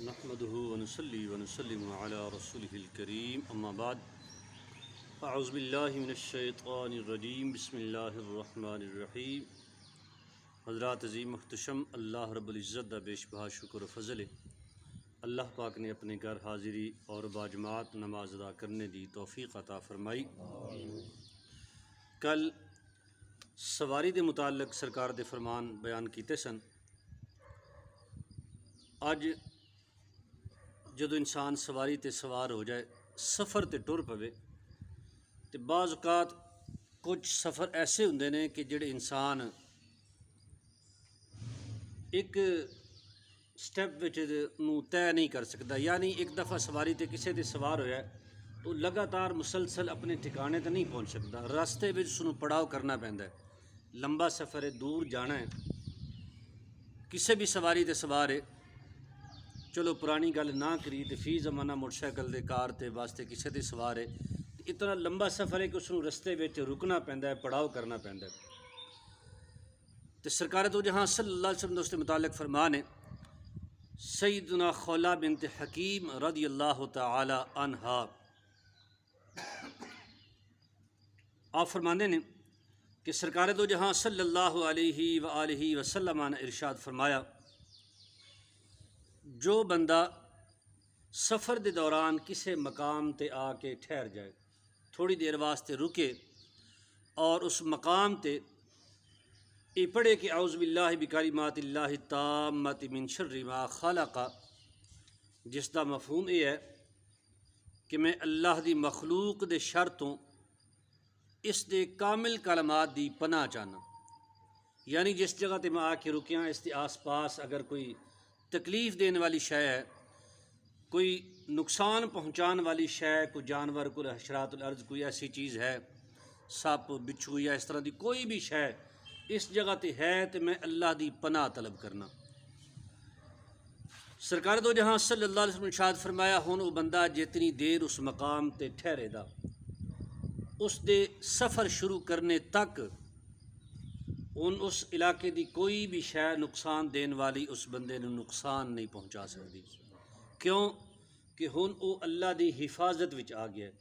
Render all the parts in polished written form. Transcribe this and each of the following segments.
نحمده ونصلي ونسلم على رسوله الكريم اما بعد اعوذ باللہ من الشیطان الرجیم بسم اللہ الرحمن الرحیم۔ حضرات عظیم محتشم، اللہ رب العزت دا بیش بہا شکر و فضل ہے۔ اللہ پاک نے اپنے گھر حاضری اور باجماعت نماز ادا کرنے دی توفیق عطا فرمائی۔ کل سواری دے متعلق سرکار دے فرمان بیان کیتے سن۔ اج جدو انسان سواری تے سوار ہو جائے، سفر تے ٹر پوے، تے بعض اوقات کچھ سفر ایسے ہوندے نے کہ جڑے انسان ایک سٹیپ وچ نو طے نہیں کر سکتا، یعنی ایک دفعہ سواری تے کسے تے سوار ہویا ہے تو لگاتار مسلسل اپنے ٹھکانے تے نہیں پہنچ سکتا، راستے وچ سنو پڑاؤ کرنا پیندا ہے، لمبا سفر ہے، دور جانا ہے۔ کسے بھی سواری تے سوار ہے، چلو پرانی گل نہ کری تے فی زمانہ موٹر سائیکل دے کار تے واسطے کسے تے سوار ہے، اتنا لمبا سفر ہے کہ اس نوں رستے وچ رکنا پیندا ہے، پڑاؤ کرنا پیندا ہے۔ تے سرکار دو جہاں صلی اللہ علیہ وسلم دوست متعلق فرمان ہے، سیدنا خولہ بنت حکیم رضی اللہ تعالی عنہا آپ فرماندے نے کہ سرکار دو جہاں صلی اللہ علیہ وآلہ وسلم نے ارشاد فرمایا، جو بندہ سفر دے دوران کسے مقام تے آ کے ٹھہر جائے، تھوڑی دیر واسطے رکے اور اس مقام تے یہ پڑھے کہ اعوذ باللہ بکلمات اللہ التامۃ من شر ما خلق، جس دا مفہوم یہ ہے کہ میں اللہ دی مخلوق دے شر تو اس دے کامل کلمات دی پناہ چاہنا، یعنی جس جگہ تے میں آ کے رکیاں اس دے آس پاس اگر کوئی تکلیف دینے والی شے ہے، کوئی نقصان پہنچان والی شے، کوئی جانور، کوئی حشرات الارض، کوئی ایسی چیز ہے، سپ بچھو یا اس طرح دی کوئی بھی شے اس جگہ تے ہے تو میں اللہ دی پناہ طلب کرنا۔ سرکار دو جہاں صلی اللہ علیہ وسلم ارشاد فرمایا، ہن وہ بندہ جتنی دیر اس مقام تے ٹھہرے دا، اس دے سفر شروع کرنے تک اس علاقے دی کوئی بھی شے نقصان دین والی اس بندے نو نقصان نہیں پہنچا سکتی، کیوں کہ ہن او اللہ دی حفاظت وچ آ گیا ہے،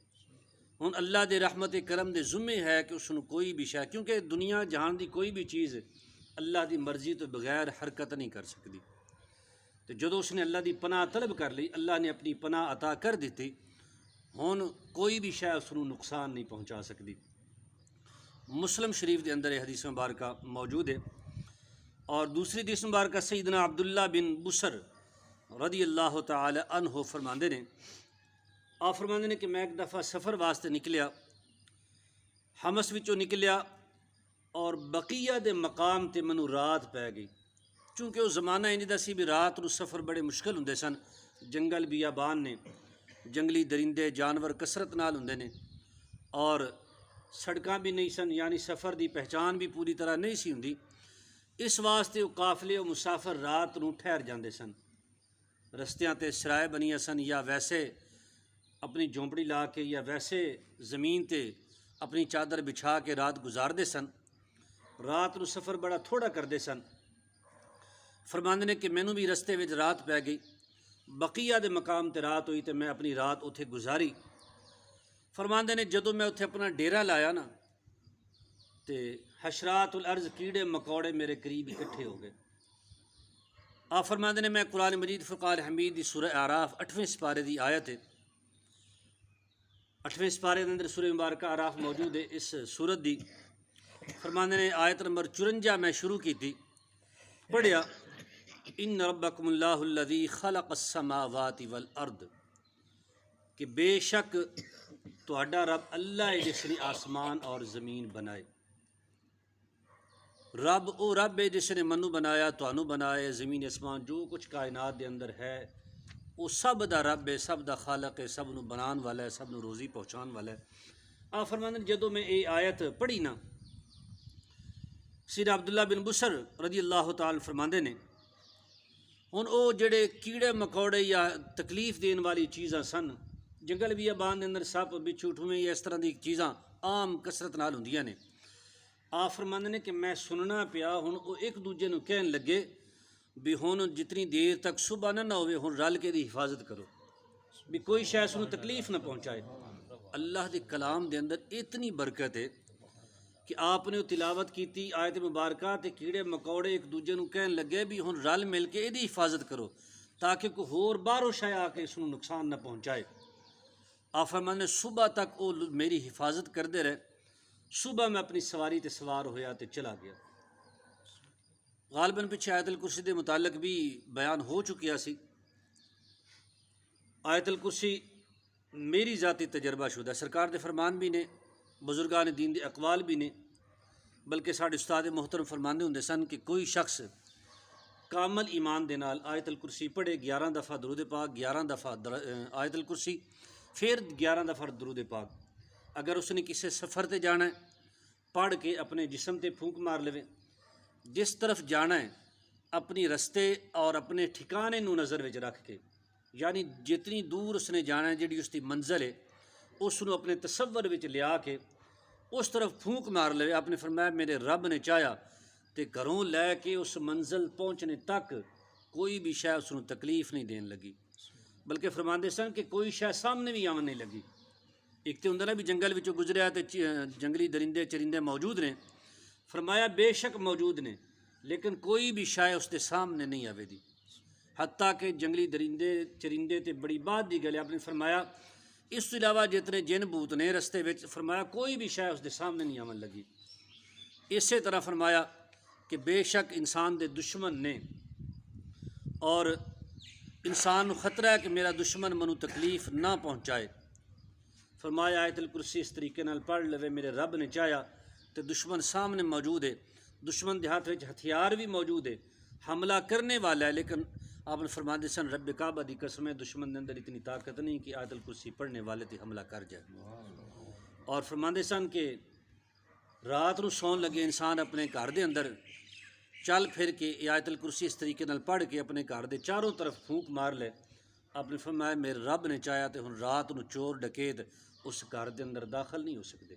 ہن اللہ دے رحمت کرم دے ذمے ہے کہ اس نو کوئی بھی شے، کیونکہ دنیا جہان دی کوئی بھی چیز اللہ دی مرضی تو بغیر حرکت نہیں کر سکتی، تو جدو اس نے اللہ دی پناہ طلب کر لی، اللہ نے اپنی پناہ عطا کر دیتی، ہن کوئی بھی شے اس نو نقصان نہیں پہنچا سکتی۔ مسلم شریف دے اندر یہ حدیث مبارکہ موجود ہے، اور دوسری حدیث مبارکہ سیدنا عبداللہ بن بسر رضی اللہ تعالی عنہ فرماندے نے، آپ فرماندے نے کہ میں ایک دفعہ سفر واسطے نکلیا، حمص وچوں نکلیا اور بقیہ دے مقام تے منو رات پی گئی، چونکہ وہ زمانہ انج دا سی بھی رات نو سفر بڑے مشکل ہوندے سن، جنگل بیابان نے، جنگلی درندے جانور کثرت نال ہوندے نے، اور سڑکاں بھی نہیں سن، یعنی سفر دی پہچان بھی پوری طرح نہیں سی ہوندی، اس واسطے وہ قافلے و مسافر رات نو ٹھہر جاندے سن، رستیاں تے سرائے بنیاں سن، یا ویسے اپنی جھونپڑی لا کے یا ویسے زمین تے اپنی چادر بچھا کے رات گزاردے سن، رات نو سفر بڑا تھوڑا کردے سن۔ فرماندے نے کہ مینوں بھی رستے وچ رات پی گئی، بقیہ دے مقام تے رات ہوئی تے میں اپنی رات اتھے گزاری۔ فرماندے نے جدو میں اتھے اپنا ڈیرا لایا نا تے حشرات الارض کیڑے مکوڑے میرے قریب اکٹھے ہو گئے۔ آپ فرماندے نے میں قرآن مجید فرقان حمید دی سورہ اعراف 8ویں سپارے دی آیت ہے، 8ویں سپارے دے اندر سورہ مبارکہ اعراف موجود ہے، اس سورت دی فرماندے نے آیت نمبر 54 میں شروع کی تھی، پڑھیا، ان ربکم اللہ الذی خلق السماوات والارض، کہ بے شک تہاڈا رب اللہ ہے جس نے آسمان اور زمین بنائے، رب او رب ہے جس نے منو بنایا، تانوں بنایا، زمین آسمان جو کچھ کائنات دے اندر ہے وہ سب دا رب ہے، سب دا خالق ہے، سب نو بنان والا ہے، سب نو روزی پہنچان والا ہے۔ آپ فرماندے نے جدو میں یہ آیت پڑھی نا، سیدنا عبداللہ بن بسر رضی اللہ تعالی فرماندے نے، ہن او جڑے کیڑے مکوڑے یا تکلیف دین والی چیزاں سن، جنگل بیابان دے اندر سپ بچھو ٹھویں یا اس طرح دی چیزاں عام کثرت نال ہوندیاں نے، آپ فرماندے نے کہ میں سننا پیا، ہن وہ ایک دوجے نو کہن لگے، بھی ہن جتنی دیر تک صبح نہ ہوئے ہن رل کے دی حفاظت کرو بھی کوئی شے اس نوں تکلیف نہ پہنچائے۔ اللہ دے کلام دے اندر اتنی برکت ہے کہ آپ نے تلاوت کیتی آیت مبارکہ تے کیڑے مکوڑے ایک دوجے نوں کہن لگے بھی ہن رل مل کے ایدی حفاظت کرو تاکہ کوئی ہور باہروں شے آ کے اس نوں نقصان نہ پہنچائے۔ آپ فرمانے نے صبح تک وہ میری حفاظت کردے رہے، صبح میں اپنی سواری تے سوار ہویا تے چلا گیا۔ غالباً پیچھے آیت الکرسی دے متعلق بھی بیان ہو چکیا سی۔ آیت الکرسی میری ذاتی تجربہ شدہ سرکار دے فرمان بھی نے، بزرگان دین دے اقوال بھی نے، بلکہ ساڈے استاد محترم فرماندے ہوندے سن کہ کوئی شخص کامل ایمان دے نال آیت الکرسی پڑھے 11 دفعہ درود پاک، 11 دفعہ آیت الکرسی، پھر 11 دفعہ درود پاک، اگر اس نے کسی سفر تے جانا ہے پڑھ کے اپنے جسم تے پھونک مار لوے، جس طرف جانا ہے اپنی رستے اور اپنے ٹھکانے نو نظر وچ رکھ کے، یعنی جتنی دور اس نے جانا ہے جڑی اس کی منزل ہے اس نو اپنے تصور وچ لیا کے اس طرف پھونک مار لے۔ آپ نے فرمایا میرے رب نے چاہیا تے گھروں لے کے اس منزل پہنچنے تک کوئی بھی شے اس نو تکلیف نہیں دین لگی، بلکہ فرماندے سن کہ کوئی شے سامنے بھی آون نہیں لگی۔ ایک تے ہوندا نا بھی جنگل وچوں گزریا تے جنگلی درندے چرندے موجود نے، فرمایا بے شک موجود نے لیکن کوئی بھی شے اس دے سامنے نہیں آوے دی، حتیٰ کہ جنگلی درندے چرندے تے بڑی بات دی گل ہے۔ آپ نے فرمایا اس تو علاوہ جتنے جن بوت نے رستے وچ، فرمایا کوئی بھی شے اس دے سامنے نہیں آون لگی۔ اسی طرح فرمایا کہ بے شک انسان دے دشمن نے اور انسان نو خطرہ ہے کہ میرا دشمن منو تکلیف نہ پہنچائے۔ فرمایا آیت الکرسی اس طریقے نال پڑھ لوے میرے رب نے چاہیا تے دشمن سامنے موجود ہے، دشمن دے ہاتھ وچ ہتھیار بھی موجود ہے، حملہ کرنے والا ہے، لیکن آپ نے فرماندے سن رب کعبہ دی قسم ہے دشمن دے اندر اتنی طاقت نہیں کہ آیت الکرسی پڑھنے والے تے حملہ کر جائے۔ اور فرماندے سن کہ رات نو سون لگے انسان اپنے گھر دے اندر چل پھر کے آیت الکرسی اس طریقے نال پڑھ کے اپنے گھر دے چاروں طرف پھونک مار لے۔ آپ نے فرمایا میرے رب نے چاہیا تے ہن رات نو چور ڈکیت اس گھر دے اندر داخل نہیں ہو سکتے۔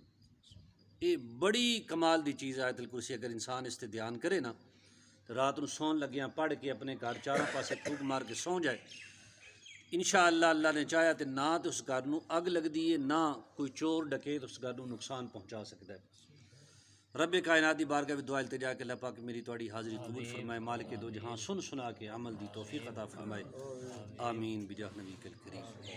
یہ بڑی کمال دی چیز ہے آیت الکرسی، اگر انسان اس تے دھیان کرے نا رات نو سون لگیاں پڑھ کے اپنے گھر چاروں پاسے پھونک مار کے سو جائے، انشاءاللہ اللہ نے چاہیا تے نہ تو اس گھر نو اگ لگدی ہے نہ کوئی چور ڈکیت اس گھر نو نقصان پہنچا سکتا ہے۔ رب کائنات دی بارگاہ وچ دعا التجا کہ اللہ پاک میری تواڈی حاضری قبول فرمائے، مالک دو جہاں سن سنا کے عمل دی توفیق عطا فرمائے، آمین بجاہ نبی الکریم۔